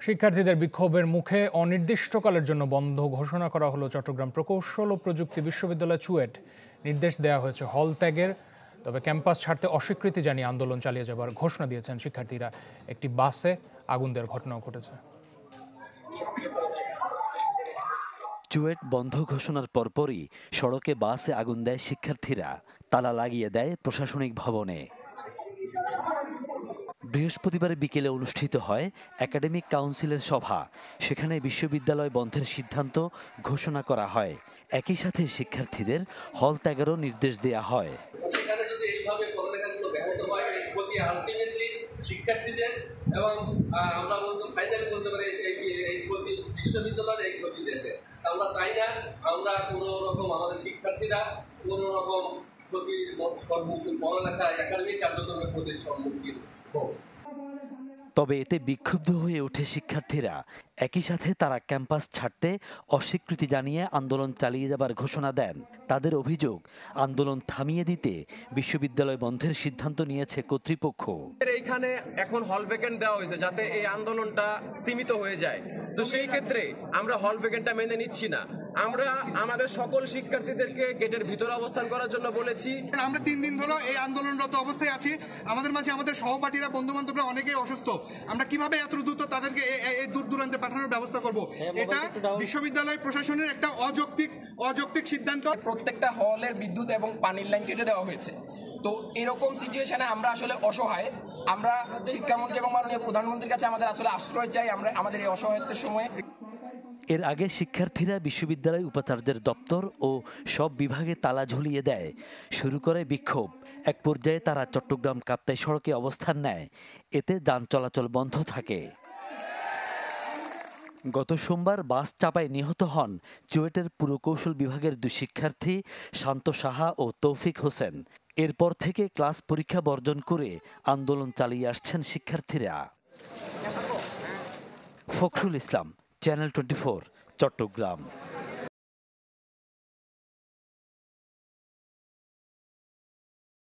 শিক্ষার্থীদের বিক্ষোভের মুখে অনির্দিষ্টকালের জন্য বন্ধ ঘোষণা করা হলো চট্টগ্রাম প্রকৌশল ও প্রযুক্তি বিশ্ববিদ্যালয় চুয়েট। নির্দেশ দেওয়া হয়েছে হল ত্যাগের, তবে ক্যাম্পাস ছাড়তে অস্বীকৃতি জানিয়ে আন্দোলন চালিয়ে যাবার ঘোষণা দিয়েছেন শিক্ষার্থীরা। একটি বাসে আগুন দেওয়ার ঘটনাও ঘটেছে। চুয়েট বন্ধ ঘোষণার পরপরই সড়কে বাসে আগুন দেয় শিক্ষার্থীরা, তালা লাগিয়ে দেয় প্রশাসনিক ভবনে। বৃহস্পতিবার বিকেলে অনুষ্ঠিত হয় একাডেমিক কাউন্সিলের সভা। সেখানে বিশ্ববিদ্যালয় বন্ধের সিদ্ধান্ত ঘোষণা করা হয়। একই সাথে শিক্ষার্থীদের হল ত্যাগেরও নির্দেশ দেওয়া হয়। শিক্ষার্থীদের এবং আমরা ফাইনালি বলতে পারি এই ক্ষতি বিশ্ববিদ্যালয়ের এই ক্ষতি দেশে। আমরা চাই না আমরা কোনো রকম আমাদের শিক্ষার্থীরা কোনো রকম ক্ষতির সম্মুখীন, পড়ালেখা একাডেমিক কার্যক্রমের ক্ষতির সম্মুখীন হোক। তবে এতে বিক্ষুব্ধ হয়ে ওঠে শিক্ষার্থীরা। একই সাথে তারা ক্যাম্পাস ছাড়তে অস্বীকৃতি জানিয়ে আন্দোলন চালিয়ে যাবার ঘোষণা দেন। তাদের অভিযোগ, আন্দোলন থামিয়ে দিতে বিশ্ববিদ্যালয় বন্ধের সিদ্ধান্ত নিয়েছে কর্তৃপক্ষ। এইখানে এখন হল ভ্যাকেন্ট দেওয়া হয়েছে যাতে এই আন্দোলনটা স্তীমিত হয়ে যায়। তো সেই ক্ষেত্রে আমরা হল ভ্যাকেন্টটা মেনে নিচ্ছি না। আমরা আমাদের সকল শিক্ষার্থীদেরকে গেটের ভিতরে অবস্থান করার জন্য বলেছি। আমরা 3 দিন ধরে এই আন্দোলনরত অবস্থায় আছি। আমাদের মাঝে আমাদের সহপাঠীরা, বন্ধু বান্ধবরা অনেকেই অসুস্থ। আমরা কিভাবে এত দ্রুত তাদেরকে এই দূর দূরান্তে পাঠানোর ব্যবস্থা করব? এটা বিশ্ববিদ্যালয় প্রশাসনের একটা অযৌক্তিক সিদ্ধান্ত। প্রত্যেকটা হলের বিদ্যুৎ এবং পানির লাইন কেটে দেওয়া হয়েছে। তো এরকম সিচুয়েশনে আমরা আসলে অসহায়। আমরা শিক্ষামন্ত্রী এবং মাননীয় প্রধানমন্ত্রীর কাছে আমাদের আসলে আশ্রয় চাই আমরা আমাদের এই অসহায়ত্বের সময়ে। এর আগে শিক্ষার্থীরা বিশ্ববিদ্যালয় উপাচার্যের দপ্তর ও সব বিভাগে তালা ঝুলিয়ে দেয়, শুরু করে বিক্ষোভ। এক পর্যায়ে তারা চট্টগ্রাম কাপ্তাই সড়কে অবস্থান নেয়। এতে যান চলাচল বন্ধ থাকে। গত সোমবার বাস চাপায় নিহত হন চুয়েটের পুরকৌশল বিভাগের 2 শিক্ষার্থী শান্ত সাহা ও তৌফিক হোসেন। এরপর থেকে ক্লাস পরীক্ষা বর্জন করে আন্দোলন চালিয়ে আসছেন শিক্ষার্থীরা। ফখরুল ইসলাম, চ্যানেল 24, চট্টগ্রাম।